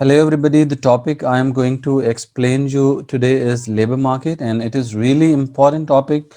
Hello everybody, the topic I am going to explain you today is labor market, and it is really important topic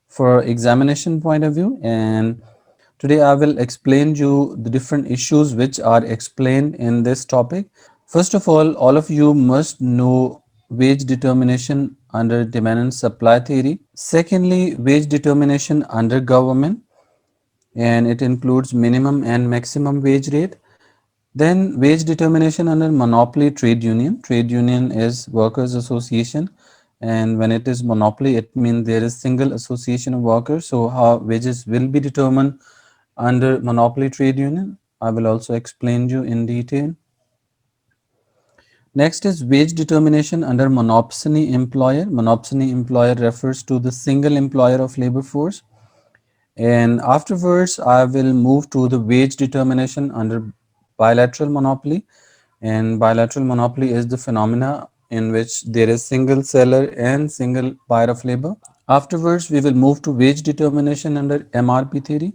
for examination point of view. And today I will explain you the different issues which are explained in this topic. First of all of you must know wage determination under demand and supply theory. Secondly, wage determination under government, and it includes minimum and maximum wage rate. Then wage determination under monopoly trade union. Trade union is workers association, and when it is monopoly, it means there is single association of workers. So how wages will be determined under monopoly trade union, I will also explain you in detail. Next is wage determination under monopsony employer. Monopsony employer refers to the single employer of labor force. And afterwards, I will move to the wage determination under bilateral monopoly. And bilateral monopoly is the phenomena in which there is single seller and single buyer of labor. Afterwards, we will move to wage determination under MRP theory.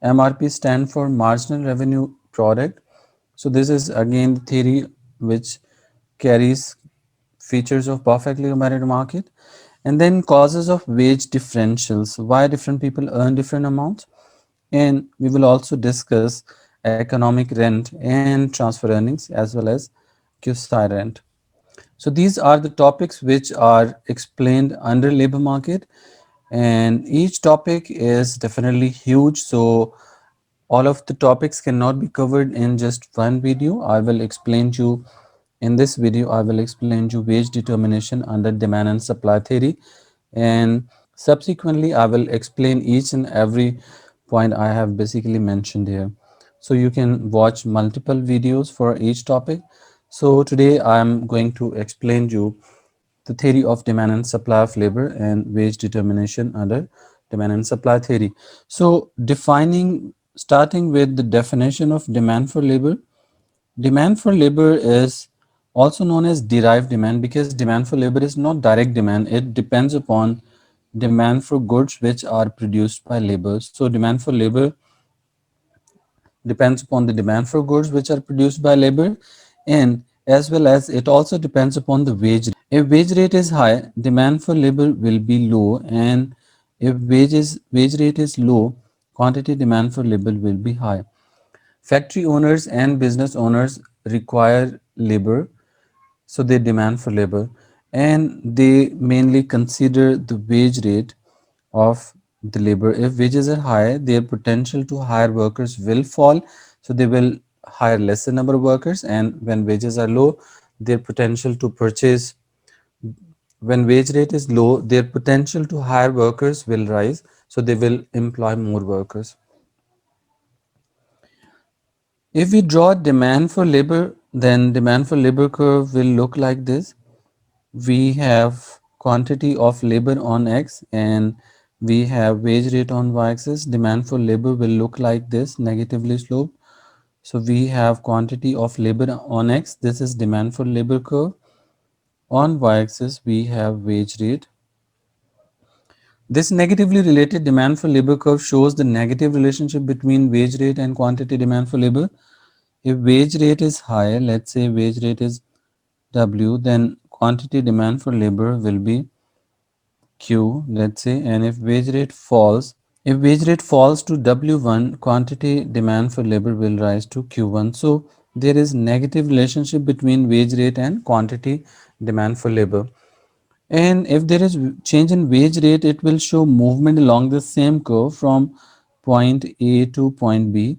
MRP stand for marginal revenue product. So this is again the theory which carries features of perfectly competitive market. And then causes of wage differentials, why different people earn different amounts. And we will also discuss economic rent and transfer earnings as well as QSI rent. So these are the topics which are explained under labor market, and each topic is definitely huge. So all of the topics cannot be covered in just one video. I will explain you in this video. I will explain you wage determination under demand and supply theory, and subsequently I will explain each and every point I have basically mentioned here. So you can watch multiple videos for each topic. So today I am going to explain you the theory of demand and supply of labor and wage determination under demand and supply theory. So starting with the definition of demand for labor. Demand for labor is also known as derived demand, because demand for labor is not direct demand. It depends upon demand for goods which are produced by labor. So demand for labor depends upon the demand for goods which are produced by labor, and as well as it also depends upon the wage. If wage rate is high, demand for labor will be low, and if wage rate is low, quantity demand for labor will be high. Factory owners and business owners require labor, so they demand for labor, and they mainly consider the wage rate of the labor. If wages are high, their potential to hire workers will fall, so they will hire lesser number of workers. And when wages are low, their potential to purchase when wage rate is low, their potential to hire workers will rise, so they will employ more workers. If we draw demand for labor, then demand for labor curve will look like this. We have quantity of labor on X, and we have wage rate on Y axis. Demand for labor will look like this, negatively sloped. So we have quantity of labor on X. This is demand for labor curve. On Y axis, we have wage rate. This negatively related demand for labor curve shows the negative relationship between wage rate and quantity demand for labor. If wage rate is high, let's say wage rate is W, then quantity demand for labor will be Q, let's say. And if wage rate falls to W1, quantity demand for labor will rise to Q1. So there is negative relationship between wage rate and quantity demand for labor. And if there is change in wage rate, it will show movement along the same curve from point A to point B.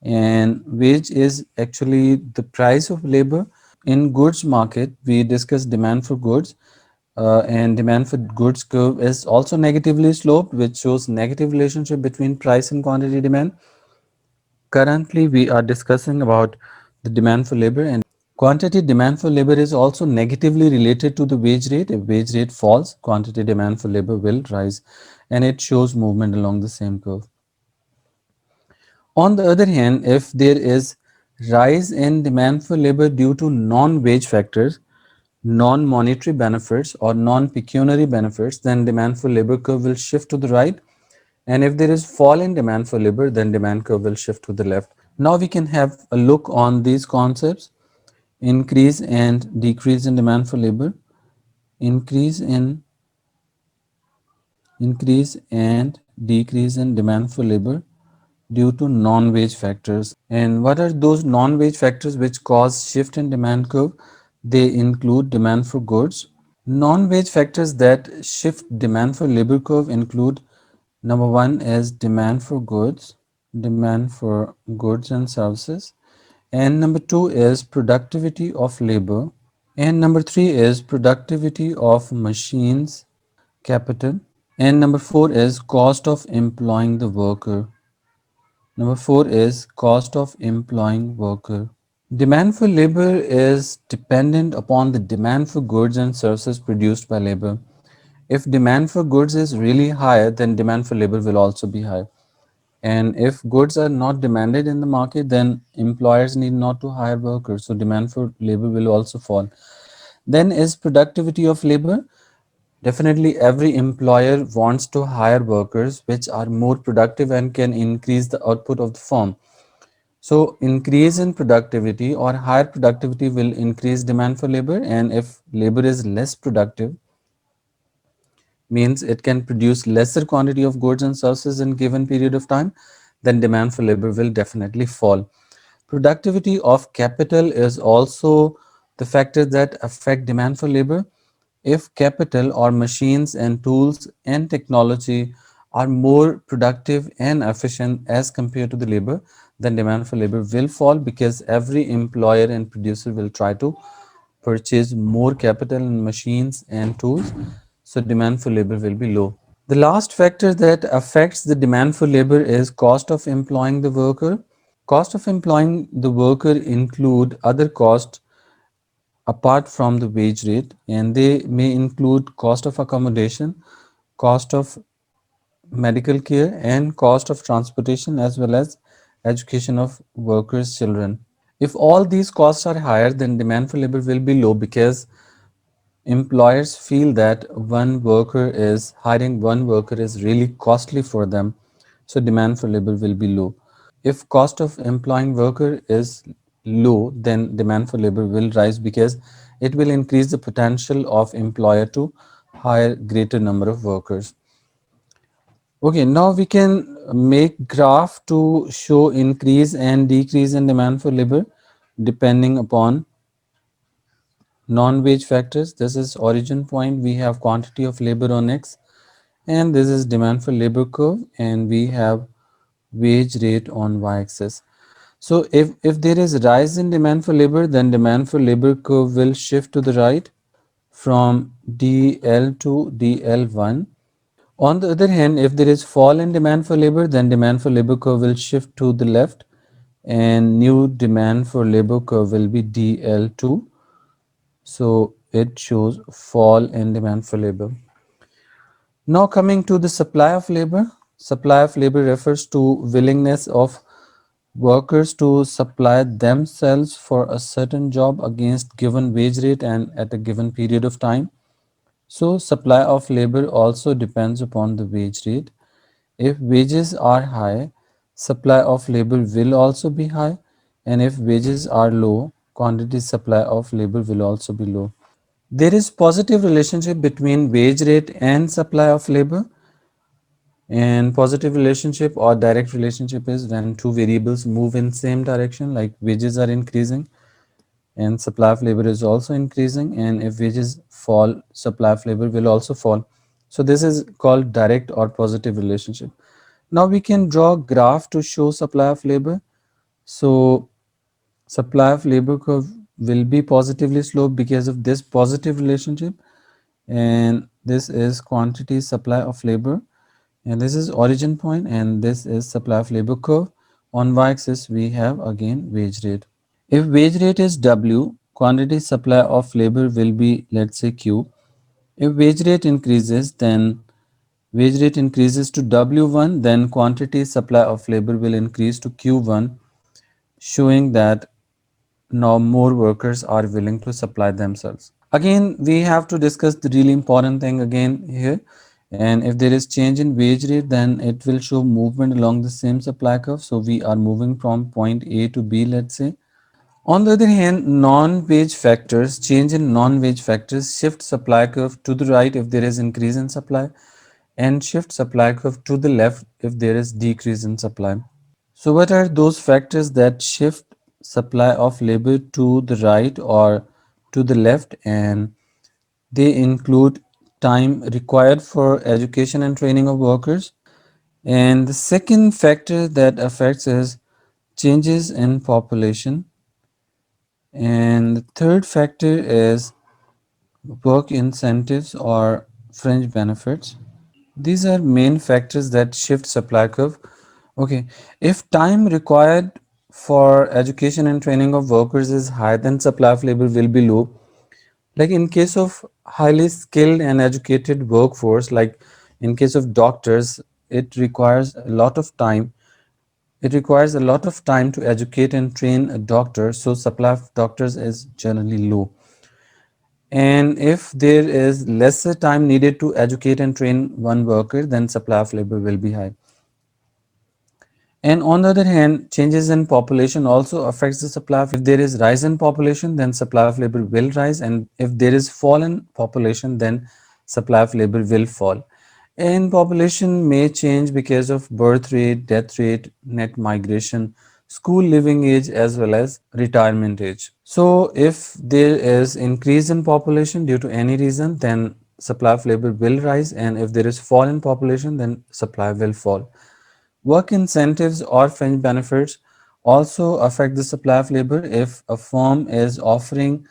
And wage is actually the price of labor. In goods market, we discuss demand for goods, and demand for goods curve is also negatively sloped, which shows negative relationship between price and quantity demand. Currently, we are discussing about the demand for labor, and quantity demand for labor is also negatively related to the wage rate. If wage rate falls, quantity demand for labor will rise, and it shows movement along the same curve. On the other hand, if there is rise in demand for labor due to non-wage factors, non-monetary benefits or non-pecuniary benefits, then demand for labor curve will shift to the right. And if there is fall in demand for labor, then demand curve will shift to the left. Now we can have a look on these concepts. increase and decrease in demand for labor, increase in increase and decrease in demand for labor due to non-wage factors. And what are those non-wage factors which cause shift in demand curve? They include demand for goods. Non-wage factors that shift demand for labor curve include: number one is demand for goods, demand for goods and services, and number two is productivity of labor, and number three is productivity of machines, capital, and number four is cost of employing the worker. Number four is cost of employing worker. Demand for labor is dependent upon the demand for goods and services produced by labor. If demand for goods is really high, then demand for labor will also be high. And if goods are not demanded in the market, then employers need not to hire workers. So demand for labor will also fall. Then is productivity of labor. Definitely, every employer wants to hire workers which are more productive and can increase the output of the firm. So, increase in productivity or higher productivity will increase demand for labor, and if labor is less productive, means it can produce lesser quantity of goods and services in given period of time, then demand for labor will definitely fall. Productivity of capital is also the factor that affect demand for labor. If capital or machines and tools and technology are more productive and efficient as compared to the labor, then demand for labor will fall because every employer and producer will try to purchase more capital and machines and tools, so demand for labor will be low. The last factor that affects the demand for labor is cost of employing the worker. Cost of employing the worker include other costs apart from the wage rate, and they may include cost of accommodation, cost of medical care, and cost of transportation, as well as education of workers' children. If all these costs are higher, then demand for labor will be low because employers feel that hiring one worker is really costly for them, so demand for labor will be low. If cost of employing worker is low, then demand for labor will rise because it will increase the potential of employer to hire greater number of workers. Okay, now we can make graph to show increase and decrease in demand for labor depending upon non-wage factors. This is origin point. We have quantity of labor on X, and this is demand for labor curve, and we have wage rate on y-axis. So if there is rise in demand for labor, then demand for labor curve will shift to the right from DL to DL1. On the other hand, if there is fall in demand for labor, then demand for labor curve will shift to the left and new demand for labor curve will be DL2. So it shows fall in demand for labor. Now coming to the supply of labor. Supply of labor refers to willingness of workers to supply themselves for a certain job against given wage rate and at a given period of time. So supply of labor also depends upon the wage rate. If wages are high, supply of labor will also be high, and if wages are low, quantity supply of labor will also be low. There is positive relationship between wage rate and supply of labor. And positive relationship or direct relationship is when two variables move in same direction, like wages are increasing and supply of labor is also increasing, and if wages fall, supply of labor will also fall. So this is called direct or positive relationship. Now we can draw graph to show supply of labor. So supply of labor curve will be positively sloped because of this positive relationship, and this is quantity supply of labor, and this is origin point, and this is supply of labor curve. On y-axis we have again wage rate. If wage rate is W, quantity supply of labor will be, let's say, Q. If wage rate increases to W1, then quantity supply of labor will increase to Q1, showing that now more workers are willing to supply themselves. Again, we have to discuss the really important thing again here. And if there is change in wage rate, then it will show movement along the same supply curve. So we are moving from point A to B, let's say. On the other hand, non-wage factors, change in non-wage factors shift supply curve to the right if there is increase in supply, and shift supply curve to the left if there is decrease in supply. So what are those factors that shift supply of labor to the right or to the left? And they include time required for education and training of workers. And the second factor that affects is changes in population. And the third factor is work incentives or fringe benefits. These are main factors that shift supply curve. Okay, if time required for education and training of workers is high, then supply of labor will be low. Like in case of highly skilled and educated workforce, like in case of doctors, it requires a lot of time. It requires a lot of time to educate and train a doctor, so supply of doctors is generally low. And if there is lesser time needed to educate and train one worker, then supply of labor will be high. And on the other hand, changes in population also affects the supply of. If there is rise in population, then supply of labor will rise, and if there is fall in population, then supply of labor will fall. And population may change because of birth rate, death rate, net migration, school living age, as well as retirement age. So if there is increase in population due to any reason, then supply of labor will rise, and if there is fall in population, then supply will fall. Work incentives or fringe benefits also affect the supply of labor. If a firm is offering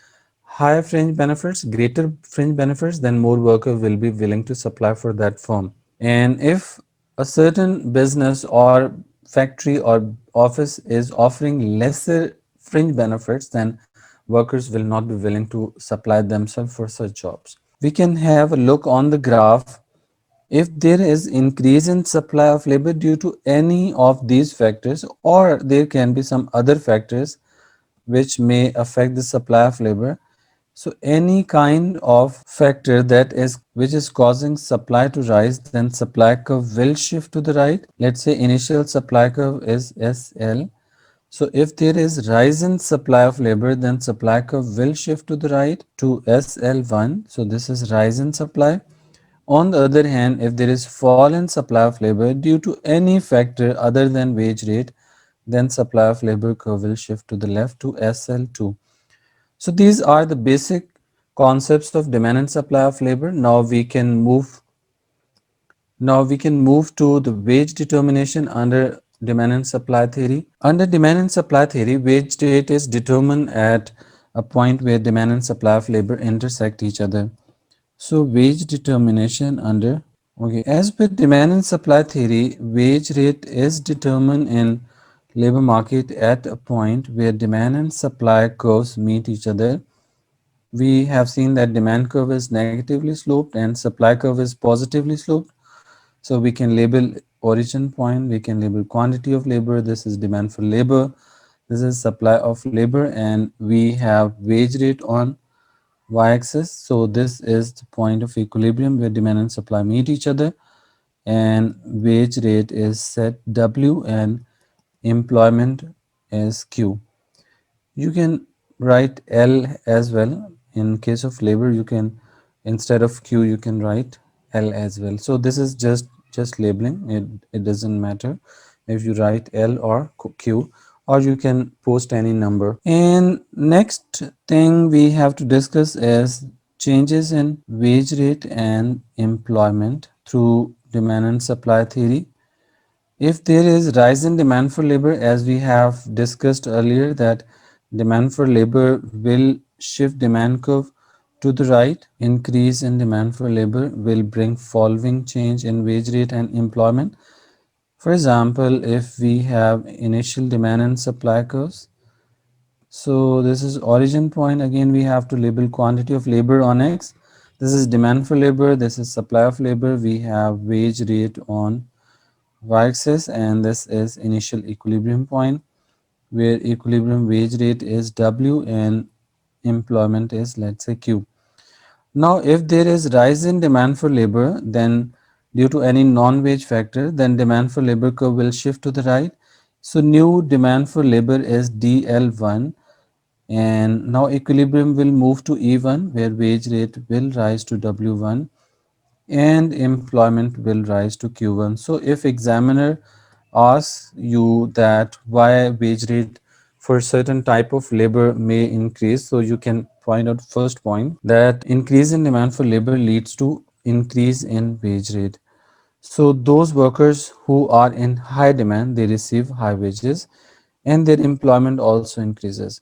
higher fringe benefits, greater fringe benefits, then more workers will be willing to supply for that firm. And if a certain business or factory or office is offering lesser fringe benefits, then workers will not be willing to supply themselves for such jobs. We can have a look on the graph. If there is increase in supply of labor due to any of these factors, or there can be some other factors which may affect the supply of labor. So any kind of factor that is which is causing supply to rise, then supply curve will shift to the right. Let's say initial supply curve is SL. So if there is rise in supply of labor, then supply curve will shift to the right to SL1. So this is rise in supply. On the other hand, if there is fall in supply of labor due to any factor other than wage rate, then supply of labor curve will shift to the left to SL2. So these are the basic concepts of demand and supply of labor. Now we can move to the wage determination under demand and supply theory. Under demand and supply theory, wage rate is determined at a point where demand and supply of labor intersect each other. So wage determination under, okay, as per demand and supply theory, wage rate is determined in labor market at a point where demand and supply curves meet each other. We have seen that demand curve is negatively sloped and supply curve is positively sloped. So we can label origin point, we can label quantity of labor. This is demand for labor. This is supply of labor, and we have wage rate on y-axis. So this is the point of equilibrium where demand and supply meet each other, and wage rate is set W and employment is Q. You can write L as well. In case of labor, you can, instead of Q, you can write L as well. So this is just labeling. It doesn't matter if you write L or Q, or you can post any number. And next thing we have to discuss is changes in wage rate and employment through demand and supply theory. If there is rise in demand for labor, as we have discussed earlier, that demand for labor will shift demand curve to the right. Increase in demand for labor will bring following change in wage rate and employment. For example, if we have initial demand and supply curves, so this is origin point. Again, we have to label quantity of labor on X. This is demand for labor. This is supply of labor. We have wage rate on y-axis, and this is initial equilibrium point where equilibrium wage rate is W and employment is, let's say, Q. Now, if there is rise in demand for labor, then due to any non-wage factor, then demand for labor curve will shift to the right. So new demand for labor is DL1. and now equilibrium will move to E1 where wage rate will rise to W1 and employment will rise to Q1. So if examiner asks you that why wage rate for certain type of labor may increase, so you can point out first point that increase in demand for labor leads to increase in wage rate. So those workers who are in high demand, they receive high wages and their employment also increases.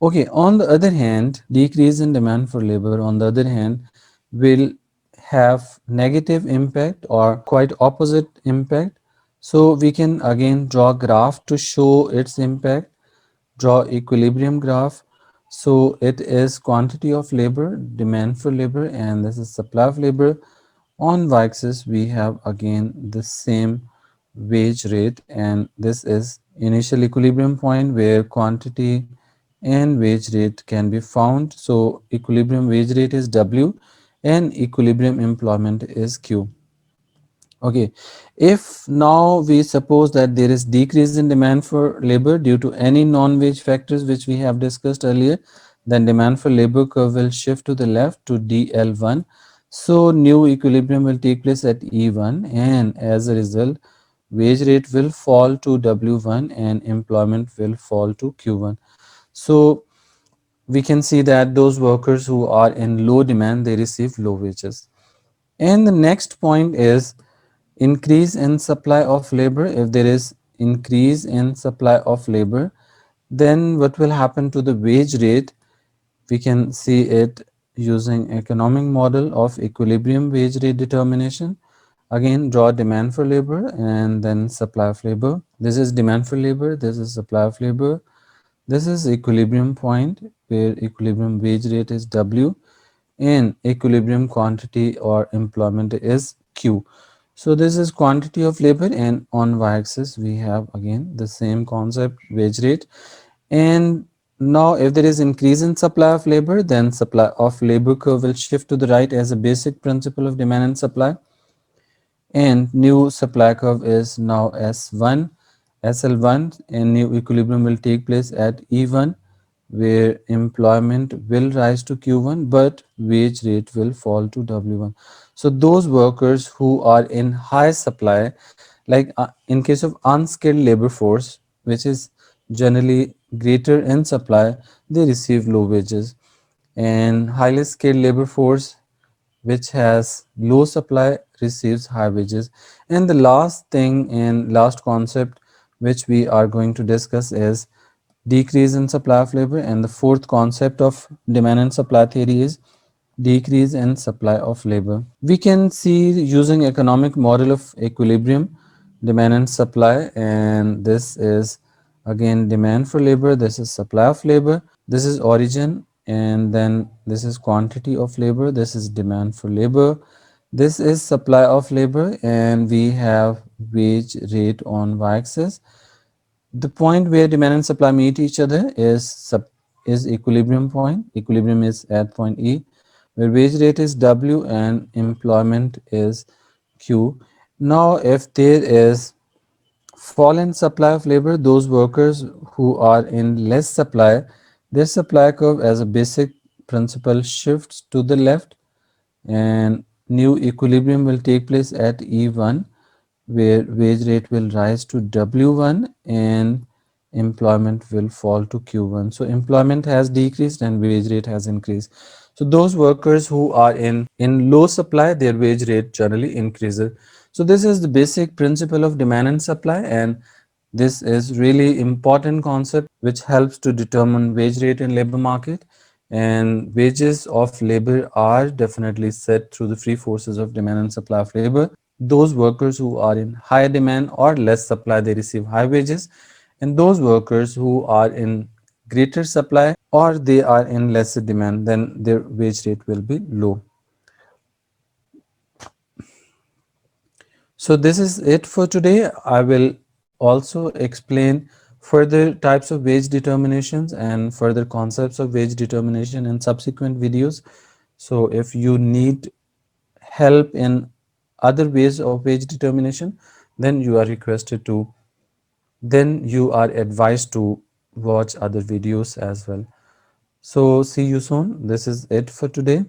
Okay, on the other hand, decrease in demand for labor, on the other hand, will have negative impact or quite opposite impact. So we can again draw graph to show its impact, draw equilibrium graph. So it is quantity of labor, demand for labor, and this is supply of labor. On y-axis, we have again the same wage rate, and this is initial equilibrium point where quantity and wage rate can be found. So equilibrium wage rate is W and equilibrium employment is Q. Okay, if now we suppose that there is decrease in demand for labor due to any non-wage factors which we have discussed earlier, then demand for labor curve will shift to the left to DL1. So new equilibrium will take place at E1 and as a result, wage rate will fall to W1 and employment will fall to Q1. So we can see that those workers who are in low demand, they receive low wages. And the next point is increase in supply of labor. If there is increase in supply of labor, then what will happen to the wage rate? We can see it using economic model of equilibrium wage rate determination. Again, draw demand for labor and then supply of labor. This is demand for labor, this is supply of labor. This is equilibrium point where equilibrium wage rate is W and equilibrium quantity or employment is Q. So this is quantity of labor and on y-axis we have again the same concept wage rate. And now if there is increase in supply of labor, then supply of labor curve will shift to the right as a basic principle of demand and supply, and new supply curve is now S1 SL1 and new equilibrium will take place at E1 where employment will rise to Q1 but wage rate will fall to W1. So those workers who are in high supply, like in case of unskilled labor force which is generally greater in supply, they receive low wages, and highly skilled labor force which has low supply receives high wages. And the last thing and last concept which we are going to discuss is decrease in supply of labor, and the fourth concept of demand and supply theory is decrease in supply of labor. We can see using economic model of equilibrium demand and supply, and this is again demand for labor, this is supply of labor, this is origin, and then this is quantity of labor, this is demand for labor, this is supply of labor, and we have wage rate on y-axis. The point where demand and supply meet each other is equilibrium point. Equilibrium is at point E, where wage rate is W and employment is Q. Now, if there is fall in supply of labor, those workers who are in less supply, their supply curve as a basic principle shifts to the left, and new equilibrium will take place at E1 where wage rate will rise to W1 and employment will fall to Q1. So employment has decreased and wage rate has increased. So those workers who are in low supply, their wage rate generally increases. So this is the basic principle of demand and supply, and this is really important concept which helps to determine wage rate in labor market. And wages of labor are definitely set through the free forces of demand and supply of labor. Those workers who are in high demand or less supply, they receive high wages, and those workers who are in greater supply or they are in lesser demand, then their wage rate will be low. So this is it for today. I will also explain further types of wage determinations and further concepts of wage determination in subsequent videos. So if you need help in other ways of wage determination, then you are requested to, then you are advised to watch other videos as well. So see you soon. This is it for today.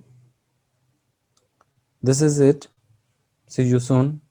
This is it. See you soon.